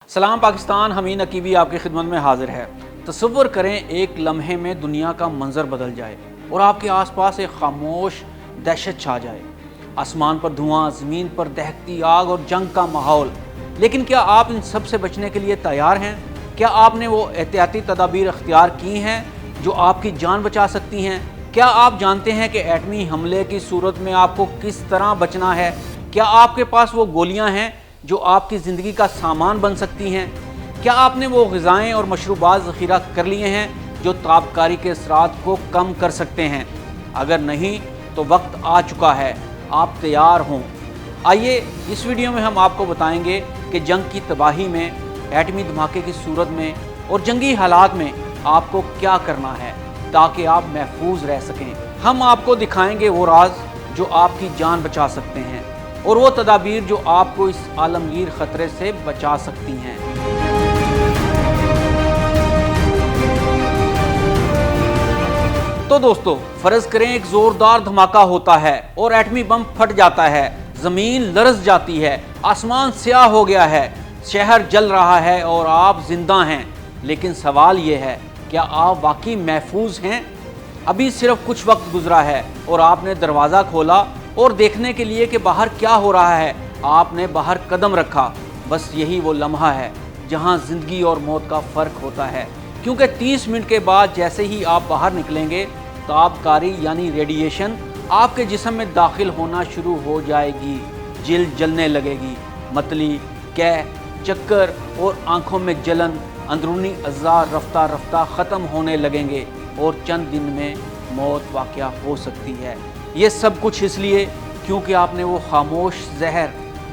सलाम पाकिस्तान, हमीन अकीबी आपकी खिदमत में हाजिर है। तसव्वुर करें एक लम्हे में दुनिया का मंजर बदल जाए और आपके आसपास एक खामोश दहशत छा जाए। आसमान पर धुआं, ज़मीन पर दहकती आग और जंग का माहौल। लेकिन क्या आप इन सब से बचने के लिए तैयार हैं? क्या आपने वो एहतियाती तदाबीर अख्तियार की हैं जो आपकी जान बचा सकती हैं? क्या आप जानते हैं कि एटमी हमले की सूरत में आपको किस तरह बचना है? क्या आपके पास वो गोलियां हैं जो आपकी ज़िंदगी का सामान बन सकती हैं? क्या आपने वो ग़िज़ाएँ और मशरूबात ज़ख़ीरा कर लिए हैं जो ताबकारी के असरात को कम कर सकते हैं? अगर नहीं तो वक्त आ चुका है, आप तैयार हों। आइए इस वीडियो में हम आपको बताएंगे कि जंग की तबाही में, एटमी धमाके की सूरत में और जंगी हालात में आपको क्या करना है ताकि आप महफूज रह सकें। हम आपको दिखाएंगे वो राज जो आपकी जान बचा सकते हैं और वो तदाबीर जो आपको इस आलमगीर ख़तरे से बचा सकती हैं। तो दोस्तों, फ़र्ज़ करें एक ज़ोरदार धमाका होता है और एटमी बम फट जाता है, ज़मीन लरज़ जाती है, आसमान स्याह हो गया है, शहर जल रहा है और आप जिंदा हैं। लेकिन सवाल ये है, क्या आप वाकई महफूज हैं? अभी सिर्फ कुछ वक्त गुजरा है और आपने दरवाज़ा खोला और देखने के लिए कि बाहर क्या हो रहा है, आपने बाहर कदम रखा। बस यही वो लम्हा है जहां ज़िंदगी और मौत का फ़र्क होता है, क्योंकि 30 मिनट के बाद जैसे ही आप बाहर निकलेंगे, ताबकारी यानी रेडिएशन आपके जिस्म में दाखिल होना शुरू हो जाएगी। जिल्द जलने लगेगी, मतली, कै, चक्कर और आँखों में जलन, अंदरूनी अज़्ज़ा रफ्ता रफ्ता ख़त्म होने लगेंगे और चंद दिन में मौत वाक़या हो सकती है। ये सब कुछ इसलिए क्योंकि आपने वो खामोश जहर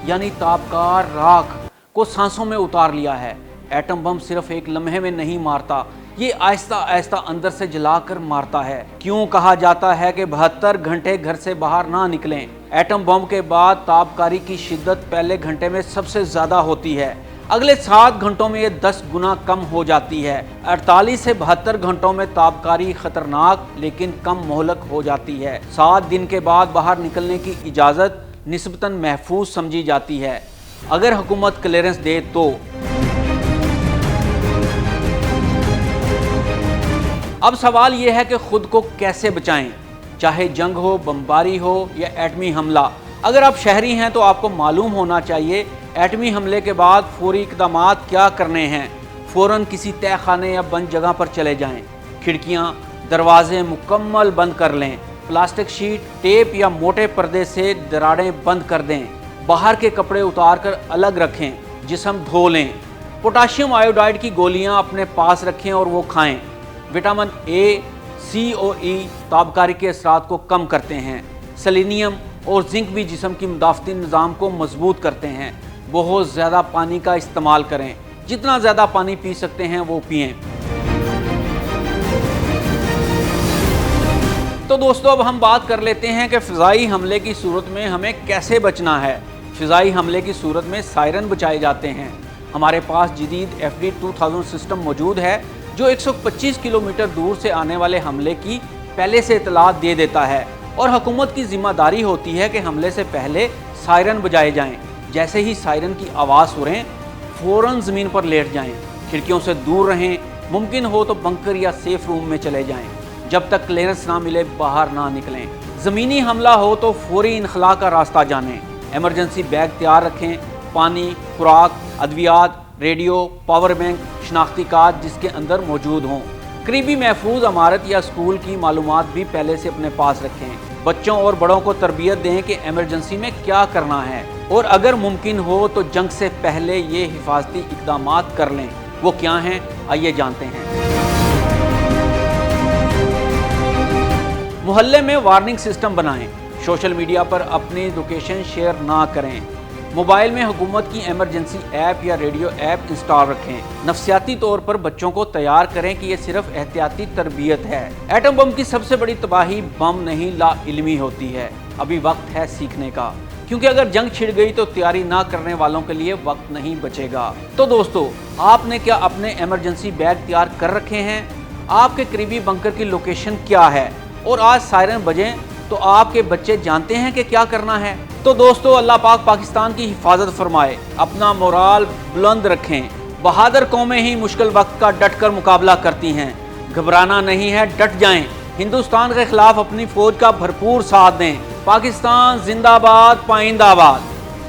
यानी ताबकार राख को सांसों में उतार लिया है। एटम बम सिर्फ एक लम्हे में नहीं मारता, ये आहिस्ता आहिस्ता अंदर से जलाकर मारता है। क्यों कहा जाता है कि 72 घंटे घर से बाहर ना निकलें? एटम बम के बाद ताबकारी की शिद्दत पहले घंटे में सबसे ज़्यादा होती है, अगले 7 घंटों में ये 10 गुना कम हो जाती है। 48 से 72 घंटों में ताबकारी खतरनाक लेकिन कम मोहलक हो जाती है। 7 दिन के बाद बाहर निकलने की इजाज़त निस्बतन महफूज समझी जाती है, अगर हुकूमत क्लियरेंस दे तो। अब सवाल यह है कि खुद को कैसे बचाएं, चाहे जंग हो, बमबारी हो या एटमी हमला। अगर आप शहरी हैं तो आपको मालूम होना चाहिए एटमी हमले के बाद फौरी इक़दामात क्या करने हैं। फ़ौरन किसी तय खाने या बंद जगह पर चले जाएं। खिड़कियां, दरवाजे मुकम्मल बंद कर लें। प्लास्टिक शीट, टेप या मोटे पर्दे से दरारें बंद कर दें। बाहर के कपड़े उतार कर अलग रखें, जिस्म धो लें। पोटाशियम आयोडाइड की गोलियां अपने पास रखें और वो खाएं। विटामिन ए, सी और ई ताबकारी के असरात को कम करते हैं। सेलेनियम और जिंक भी जिस्म की मुदाफ़ती निज़ाम को मजबूत करते हैं। बहुत ज़्यादा पानी का इस्तेमाल करें, जितना ज़्यादा पानी पी सकते हैं वो पिएं। तो दोस्तों, अब हम बात कर लेते हैं कि फ़िज़ाई हमले की सूरत में हमें कैसे बचना है। फ़िज़ाई हमले की सूरत में सायरन बचाए जाते हैं। हमारे पास जदीद FD-2000 सिस्टम मौजूद है जो 125 किलोमीटर दूर से आने वाले हमले की पहले से इतला दे देता है और हुकूमत की ज़िम्मेदारी होती है कि हमले से पहले सायरन बजाए जाएं। जैसे ही सायरन की आवाज़ सुनें, फ़ौरन ज़मीन पर लेट जाएं, खिड़कियों से दूर रहें, मुमकिन हो तो बंकर या सेफ रूम में चले जाएं। जब तक क्लियरेंस ना मिले बाहर ना निकलें। ज़मीनी हमला हो तो फौरी इनखला का रास्ता जानें। एमरजेंसी बैग तैयार रखें, पानी, खुराक, अद्वियात, रेडियो, पावर बैंक, शनाख्ती कार्ड जिसके अंदर मौजूद हों। करीबी महफूज इमारत या स्कूल की मालूमात भी पहले से अपने पास रखें। बच्चों और बड़ों को तरबियत दें कि एमरजेंसी में क्या करना है और अगर मुमकिन हो तो जंग से पहले ये हिफाजती इक़दामात कर लें। वो क्या हैं, आइए जानते हैं। मोहल्ले में वार्निंग सिस्टम बनाएं। सोशल मीडिया पर अपनी लोकेशन शेयर ना करें। मोबाइल में हुकूमत की एमरजेंसी ऐप या रेडियो ऐप इंस्टॉल रखें। नफ्सियाती तौर पर बच्चों को तैयार करें कि ये सिर्फ एहतियाती तरबियत है। एटम बम की सबसे बड़ी तबाही बम नहीं, लाइल्मी होती है। अभी वक्त है सीखने का, क्योंकि अगर जंग छिड़ गई तो तैयारी ना करने वालों के लिए वक्त नहीं बचेगा। तो दोस्तों, आपने क्या अपने एमरजेंसी बैग तैयार कर रखे हैं? आपके करीबी बंकर की लोकेशन क्या है? और आज सायरन बजें تو آپ کے بچے جانتے ہیں کہ کیا کرنا ہے؟ تو دوستو اللہ پاک پاکستان کی حفاظت فرمائے، اپنا مورال بلند رکھیں۔ بہادر قومیں ہی مشکل وقت کا ڈٹ کر مقابلہ کرتی ہیں، گھبرانا نہیں ہے، ڈٹ جائیں، ہندوستان کے خلاف اپنی فوج کا بھرپور ساتھ دیں۔ پاکستان زندہ باد، پائندہ باد۔